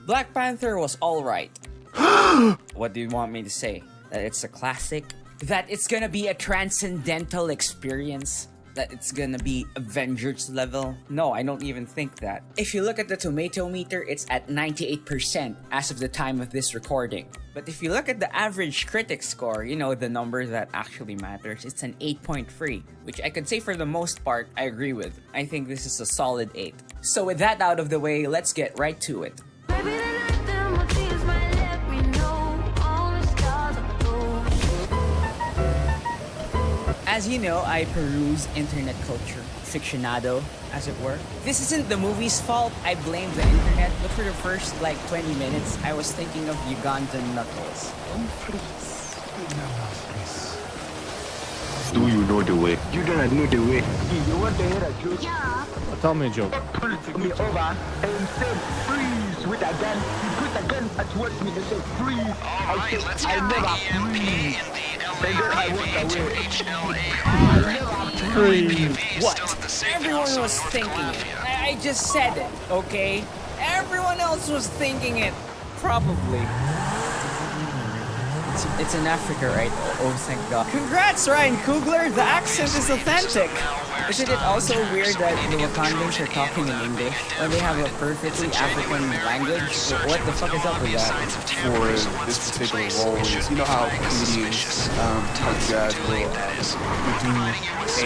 Black Panther was alright. What do you want me to say? That it's a classic? That it's gonna be a transcendental experience? That it's gonna be Avengers level? No, I don't even think that. If you look at the tomato meter, it's at 98% as of the time of this recording. But if you look at the average critic score, you know, the number that actually matters, it's an 8.3, which I could say for the most part, I agree with. I think this is a solid 8. So with that out of the way, let's get right to it. As you know, I peruse internet culture, fictionado, as it were. This isn't the movie's fault, I blame the internet, but for the first, 20 minutes, I was thinking of Ugandan Knuckles. Oh, please. Do you know the way? You don't know the way. You want to hear a joke? Yeah. Tell me a joke. Pull me over and said freeze with a gun. He put a gun towards me and said freeze. Alright, let's get the EMP and the LAPV to HLA. Freeze. What? Everyone was thinking it. I just said it, okay? Everyone else was thinking it. Probably. It's in Africa, right? Oh, thank God. Congrats, Ryan Coogler! The accent is authentic! Isn't it also weird that the Wakandans are talking in English when they have a perfectly African language? What the fuck is up with that? For this particular role is, you know how comedians, like you guys will you do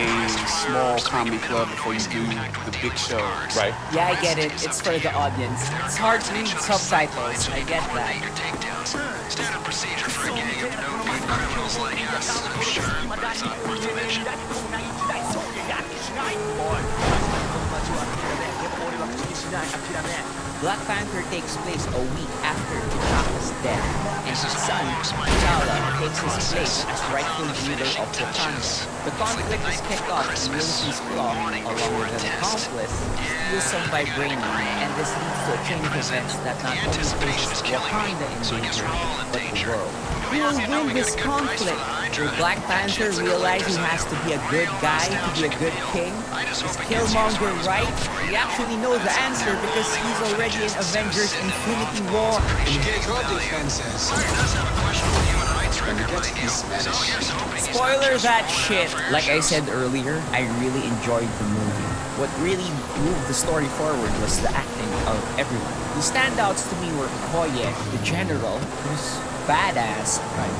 a small comedy club before you do the big show, right? Yeah, I get it. It's for the audience. It's hard to read subtitles. I get that. Standard procedure for a gang of known criminals like us. I'm sure, but it's not worth a mention. Black Panther takes place a week after T'Challa's death, and his son, T'Challa, takes his place as rightful leader of Wakanda. The conflict is kicked off in Wilson's plot, along with an accomplice, steals some vibranium, and this leads to a chain of events that not only places Wakanda in danger, but the world. Who will win this conflict? Will Black Panther realize he has to be a good guy to be a good king? Is Killmonger right? We actually know the answer because he's already in Avengers Infinity War. Spoiler that shit! Like I said earlier, I really enjoyed the movie. What really moved the story forward was the acting of everyone. The standouts to me were Okoye, the general, who's badass, right?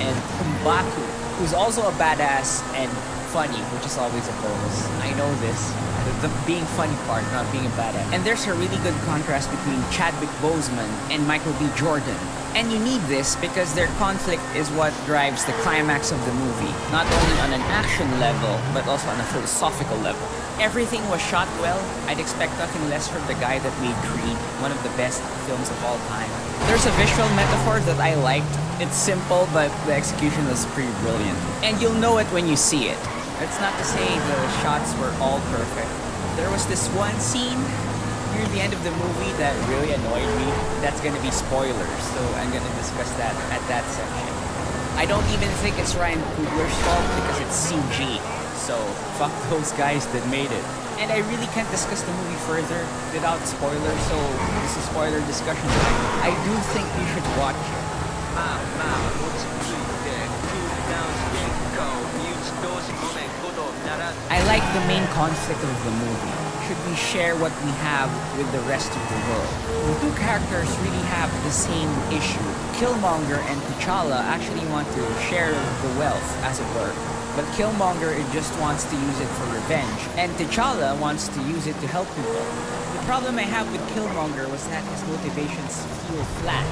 And M'Baku, who's also a badass and funny, which is always a bonus. I know this. The being funny part, not being a badass. And there's a really good contrast between Chadwick Boseman and Michael B. Jordan. And you need this because their conflict is what drives the climax of the movie. Not only on an action level, but also on a philosophical level. Everything was shot well. I'd expect nothing less from the guy that made Creed, one of the best films of all time. There's a visual metaphor that I liked. It's simple, but the execution was pretty brilliant. And you'll know it when you see it. It's not to say the shots were all perfect. There was this one scene near the end of the movie that really annoyed me. That's gonna be spoilers, so I'm gonna discuss that at that section. I don't even think it's Ryan Coogler's fault because it's CG. So, fuck those guys that made it. And I really can't discuss the movie further without spoilers, so this is spoiler discussion time. I do think you should watch it. I like the main conflict of the movie. Should we share what we have with the rest of the world? The two characters really have the same issue. Killmonger and T'Challa actually want to share the wealth, as it were. But Killmonger just wants to use it for revenge, and T'Challa wants to use it to help people. The problem I have with Killmonger was that his motivations feel flat.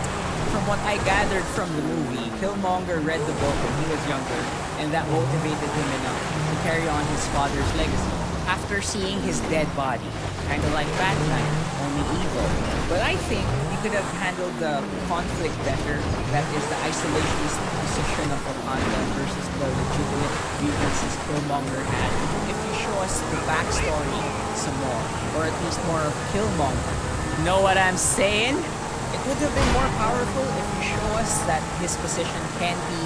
From what I gathered from the movie, Killmonger read the book when he was younger, and that motivated him enough to carry on his father's legacy. After seeing his dead body, kinda like Batman, only evil. But I think you could have handled the conflict better. That is the isolationist position of Wakanda versus the legitimate grievances Killmonger had. If you show us the backstory some more, or at least more of Killmonger. Know what I'm saying? It would have been more powerful if you show us that his position can be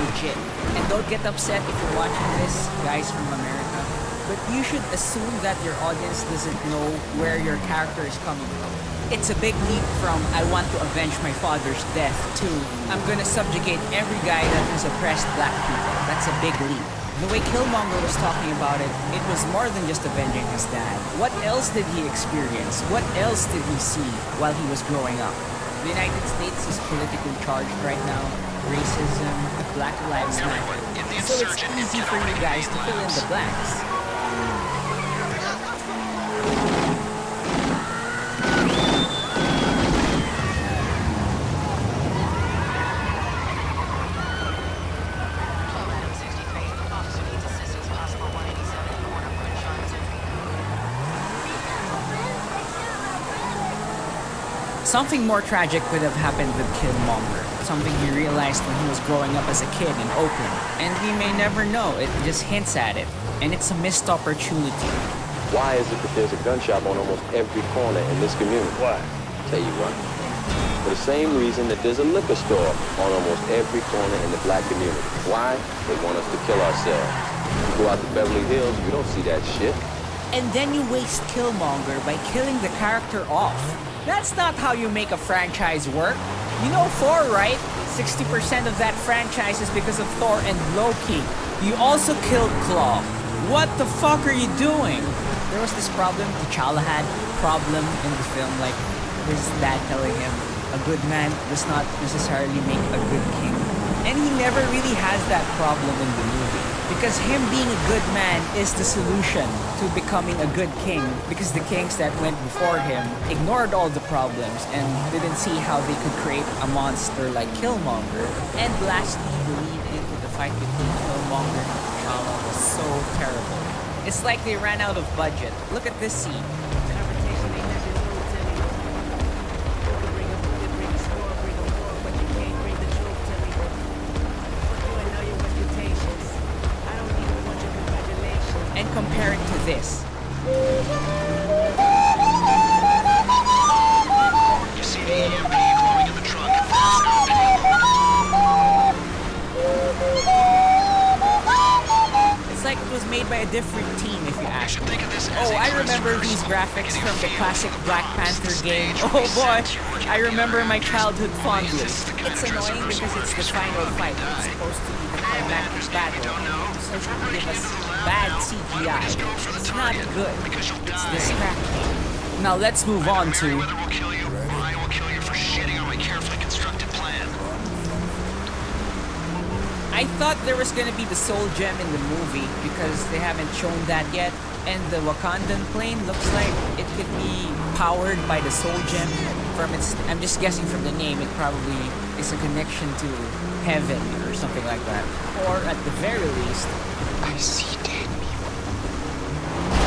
legit. And don't get upset if you're watching this, guys from America, but you should assume that your audience doesn't know where your character is coming from. It's a big leap from I want to avenge my father's death to I'm gonna subjugate every guy that has oppressed black people. That's a big leap. The way Killmonger was talking about it, it was more than just avenging his dad. What else did he experience? What else did he see while he was growing up? The United States is politically charged right now. Racism, Black Lives Matter. So it's easy for you guys to fill in the blanks. Something more tragic could have happened with Killmonger. Something he realized when he was growing up as a kid in Oakland. And we may never know, it just hints at it. And it's a missed opportunity. Why is it that there's a gun shop on almost every corner in this community? Why? Tell you what. For the same reason that there's a liquor store on almost every corner in the black community. Why? They want us to kill ourselves. You go out to Beverly Hills, you don't see that shit. And then you waste Killmonger by killing the character off. That's not how you make a franchise work. You know Thor, right? 60% of that franchise is because of Thor and Loki. You also killed Claw. What the fuck are you doing? There was this problem T'Challa had, problem in the film, like his dad telling him, a good man does not necessarily make a good king. And he never really has that problem in the movie. Because him being a good man is the solution to becoming a good king. Because the kings that went before him ignored all the problems and didn't see how they could create a monster like Killmonger. And lastly, the lead into the fight between Killmonger and T'Challa was so terrible. It's like they ran out of budget. Look at this scene. And compare it to this. You see the EMP glowing in the truck and It's like it was made by a different team, if you ask me. think of this as Oh, a I remember transverse these graphics from the field. classic Black Panther game. Stage Oh boy, resets I your remember my childhood fondly. This is the kind It's of annoying transversal because it's the work final you fight. die. It's supposed to be the climactic battle. So to give us bad CGI. It's not good. It's distracting. Now let's move on to... Whether we'll kill you or I will kill you for shitting on my carefully constructed plan. I thought there was gonna be the Soul Gem in the movie because they haven't shown that yet. And the Wakandan plane looks like it could be powered by the Soul Gem from its... I'm just guessing from the name, it probably is a connection to heaven or something like that. Or at the very least... I see dead people.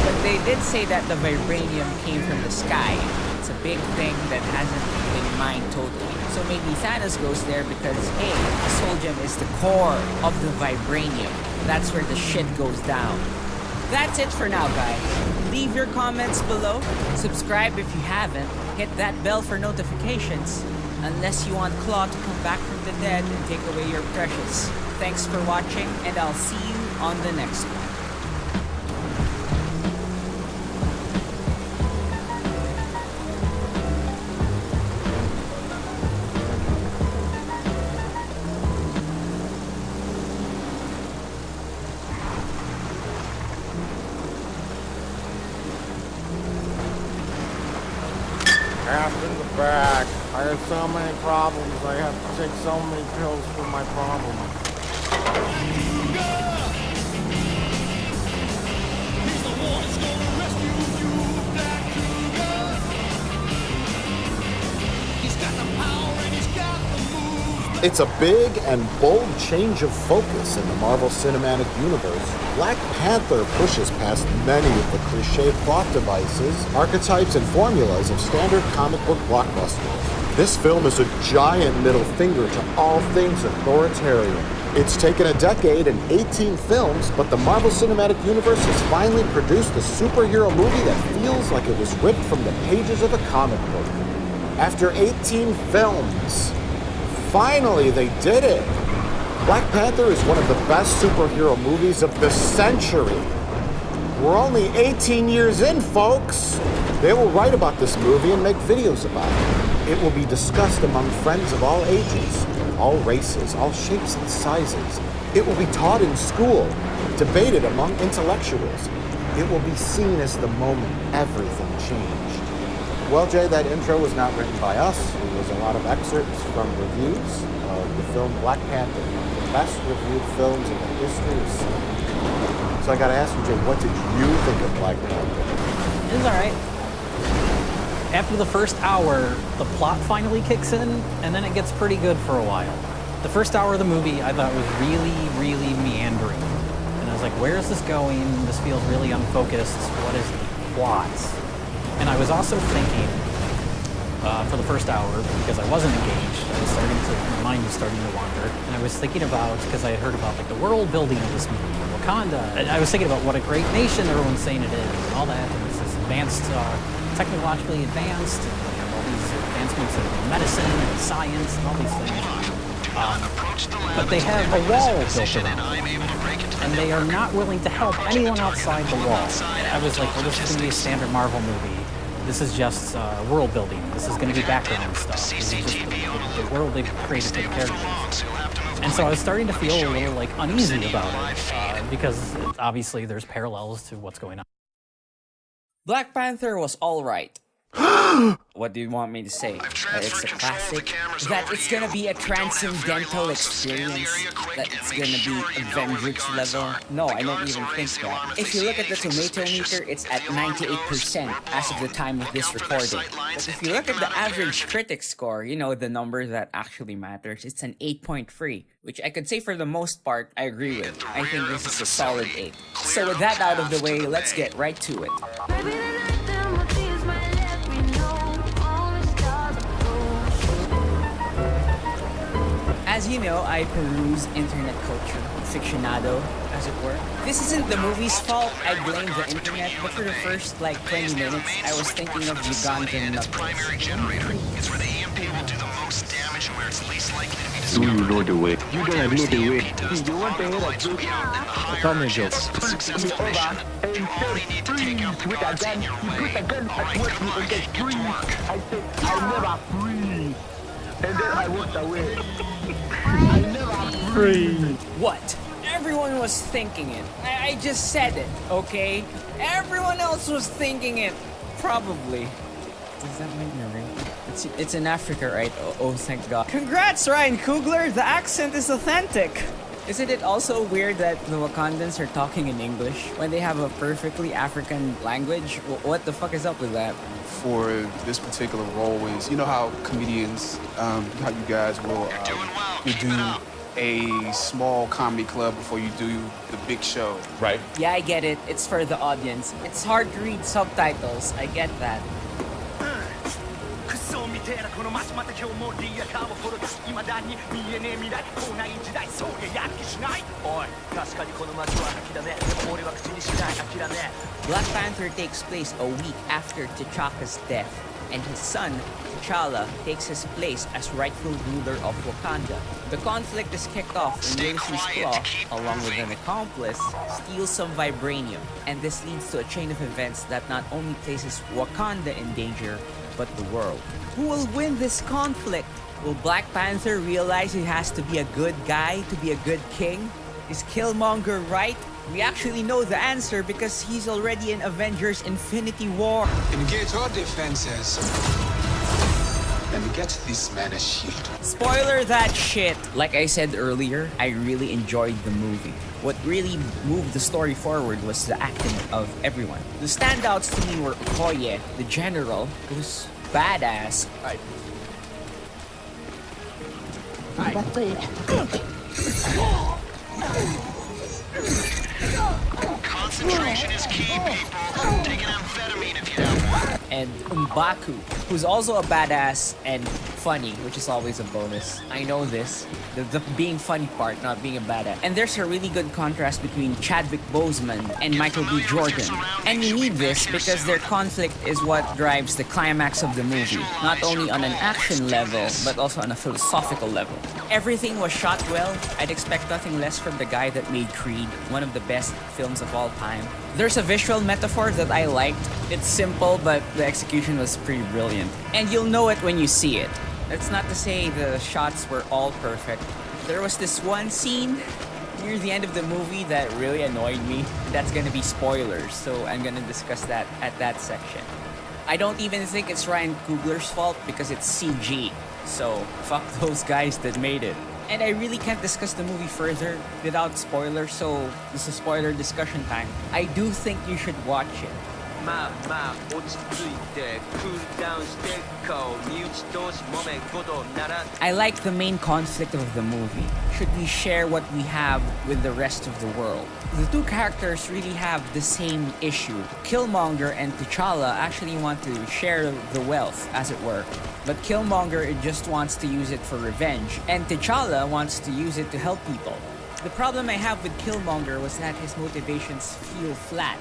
But they did say that the vibranium came from the sky. It's a big thing that hasn't been mined totally. So maybe Thanos goes there because, hey, the Soul Gem is the core of the vibranium. That's where the shit goes down. That's it for now, guys. Leave your comments below. Subscribe if you haven't. Hit that bell for notifications. Unless you want Claw to come back from the dead and take away your precious. Thanks for watching, and I'll see you on the next one. Half in the back. I have so many problems. I have to take so many pills for my problems. It's a big and bold change of focus in the Marvel Cinematic Universe. Black Panther pushes past many of the cliché plot devices, archetypes, and formulas of standard comic book blockbusters. This film is a giant middle finger to all things authoritarian. It's taken a decade and 18 films, but the Marvel Cinematic Universe has finally produced a superhero movie that feels like it was ripped from the pages of a comic book. After 18 films, finally they did it. Black Panther is one of the best superhero movies of the century. We're only 18 years in, folks. They will write about this movie and make videos about it. It will be discussed among friends of all ages, all races, all shapes and sizes. It will be taught in school, debated among intellectuals. It will be seen as the moment everything changed. Well, Jay, that intro was not written by us. It was a lot of excerpts from reviews of the film Black Panther, one of the best reviewed films in the history of cinema. So I gotta ask you, Jay, what did you think of Black Panther? It was alright. After the first hour, the plot finally kicks in, and then it gets pretty good for a while. The first hour of the movie I thought was really, really meandering. And I was like, where is this going? This feels really unfocused. What is the plot? And I was also thinking, for the first hour, because I wasn't engaged, my mind was starting to wander, and I was thinking about, because I had heard about like the world building of this movie, Wakanda, and I was thinking about what a great nation everyone's saying it is, and all that, and it's this advanced, technologically advanced, and they have all these advancements in medicine and science and all these things. But they have a wall built around them, and they are not willing to help anyone outside the wall. I was like, well, this is going to be a standard Marvel movie. This is just world building. This is going to be background stuff. This is just the world they've created for the characters. And so I was starting to feel a little like uneasy about it because obviously there's parallels to what's going on. Black Panther was alright. What do you want me to say? That it's a classic? That it's gonna be a transcendental experience? That it's gonna be Avengers level? No, I don't even think that. If you look at the tomato meter, it's at 98% as of the time of this recording. But if you look at the average critic score, you know, the number that actually matters, it's an 8.3, which I could say for the most part, I agree with. I think this is a solid 8. So with that out of the way, let's get right to it. As you know, I peruse internet culture, aficionado, as it were. This isn't the movie's fault, I blame the internet, but for the first, 20 minutes, I was thinking of Ugandan knuckles. Primary generator. It's where the EMP will do the most damage and where it's least likely to be Do discovered. you know the way? You don't know the way. You want to hear a joke? Tell me a joke. Successful mission. You only need to take out the guards in your way. Alright, good luck. Get to work. I said, I never freeze. And then I walked away. I never freeze. What? Everyone was thinking it. I just said it, okay? Everyone else was thinking it. Probably. Does that make me right? It's in Africa, right? Oh, thank God. Congrats, Ryan Coogler! The accent is authentic! Isn't it also weird that the Wakandans are talking in English when they have a perfectly African language? What the fuck is up with that? For this particular role is, you know how comedians, how you guys will you do a small comedy club before you do the big show. Right. Yeah, I get it. It's for the audience. It's hard to read subtitles. I get that. Black Panther takes place a week after T'Chaka's death, and his son, T'Challa, takes his place as rightful ruler of Wakanda. The conflict is kicked off when Lucy's Claw, along with an accomplice, steals some vibranium, and this leads to a chain of events that not only places Wakanda in danger, but the world. Who will win this conflict? Will Black Panther realize he has to be a good guy to be a good king? Is Killmonger right? We actually know the answer because he's already in Avengers Infinity War. Engage all defenses. And get this man a shield. Spoiler that shit! Like I said earlier, I really enjoyed the movie. What really moved the story forward was the acting of everyone. The standouts to me were Okoye, the general, who's badass. Concentration is key, people. Take an amphetamine if you have one. And M'Baku, who's also a badass and funny, which is always a bonus. I know this. The being funny part, not being a badass. And there's a really good contrast between Chadwick Boseman and Michael B. Jordan. And you need this because their conflict is what drives the climax of the movie. Not only on an action level, but also on a philosophical level. Everything was shot well. I'd expect nothing less from the guy that made Creed, one of the best films of all time. There's a visual metaphor that I liked. It's simple, but the execution was pretty brilliant. And you'll know it when you see it. That's not to say the shots were all perfect. There was this one scene near the end of the movie that really annoyed me. That's gonna be spoilers, so I'm gonna discuss that at that section. I don't even think it's Ryan Coogler's fault because it's CG. So, fuck those guys that made it. And I really can't discuss the movie further without spoilers, so this is spoiler discussion time. I do think you should watch it. I like the main conflict of the movie. Should we share what we have with the rest of the world? The two characters really have the same issue. Killmonger and T'Challa actually want to share the wealth, as it were. But Killmonger just wants to use it for revenge, and T'Challa wants to use it to help people. The problem I have with Killmonger was that his motivations feel flat.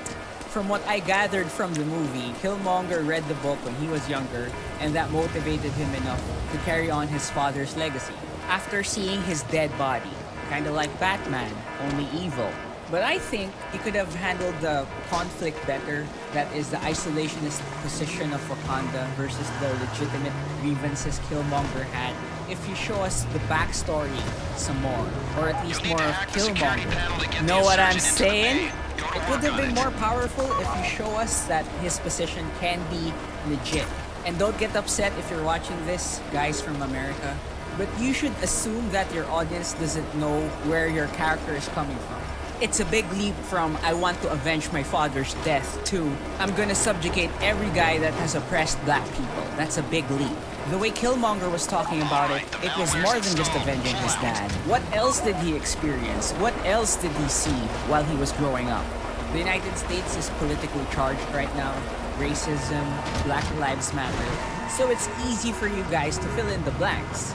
From what I gathered from the movie, Killmonger read the book when he was younger, and that motivated him enough to carry on his father's legacy. After seeing his dead body, kinda like Batman, only evil. But I think he could have handled the conflict better. That is the isolationist position of Wakanda versus the legitimate grievances Killmonger had. If you show us the backstory some more, or at least more of Killmonger. Know what I'm saying? It would have been more powerful if you show us that his position can be legit. And don't get upset if you're watching this, guys from America. But you should assume that your audience doesn't know where your character is coming from. It's a big leap from I want to avenge my father's death to I'm gonna subjugate every guy that has oppressed black people. That's a big leap. The way Killmonger was talking about it, it was more than just avenging his dad. What else did he experience? What else did he see while he was growing up? The United States is politically charged right now. Racism, Black Lives Matter. So it's easy for you guys to fill in the blanks.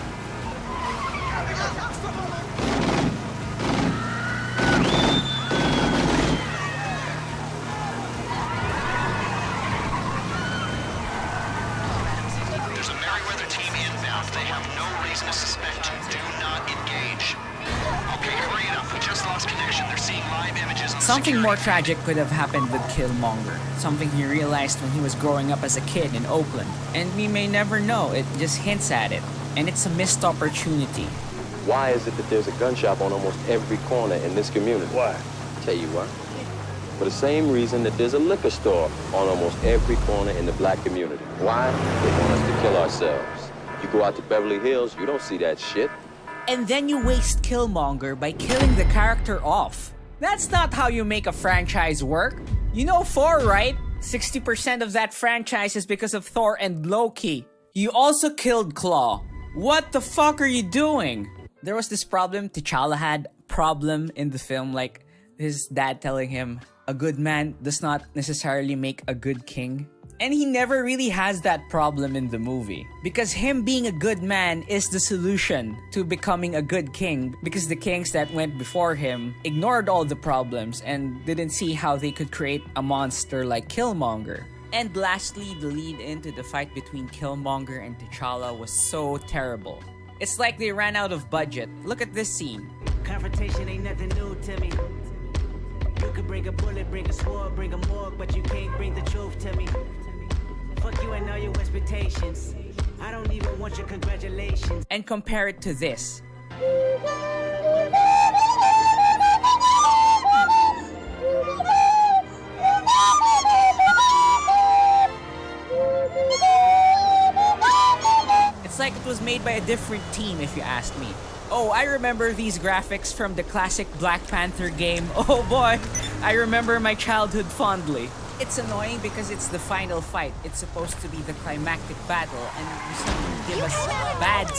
They have no reason to suspect you. Do not engage. Okay, hurry it up. We just lost connection. They're seeing live images on Something more tragic could have happened with Killmonger. Something he realized when he was growing up as a kid in Oakland. And we may never know. It just hints at it. And it's a missed opportunity. Why is it that there's a gun shop on almost every corner in this community? Why? Tell you why. For the same reason that there's a liquor store on almost every corner in the black community. Why? They want us to kill ourselves. You go out to Beverly Hills, you don't see that shit. And then you waste Killmonger by killing the character off. That's not how you make a franchise work. You know Thor, right? 60% of that franchise is because of Thor and Loki. You also killed Claw. What the fuck are you doing? There was this problem T'Challa had, problem in the film, like his dad telling him, a good man does not necessarily make a good king. And he never really has that problem in the movie. Because him being a good man is the solution to becoming a good king. Because the kings that went before him ignored all the problems and didn't see how they could create a monster like Killmonger. And lastly, the lead into the fight between Killmonger and T'Challa was so terrible. It's like they ran out of budget. Look at this scene. Confrontation ain't nothing new to me. You could bring a bullet, bring a sword, bring a morgue, but you can't bring the truth to me. Fuck you and all your expectations. I don't even want your congratulations. And compare it to this. It's like it was made by a different team, if you ask me. Oh, I remember these graphics from the classic Black Panther game. Oh boy, I remember my childhood fondly. It's annoying because it's the final fight. It's supposed to be the climactic battle, and you suddenly give us bad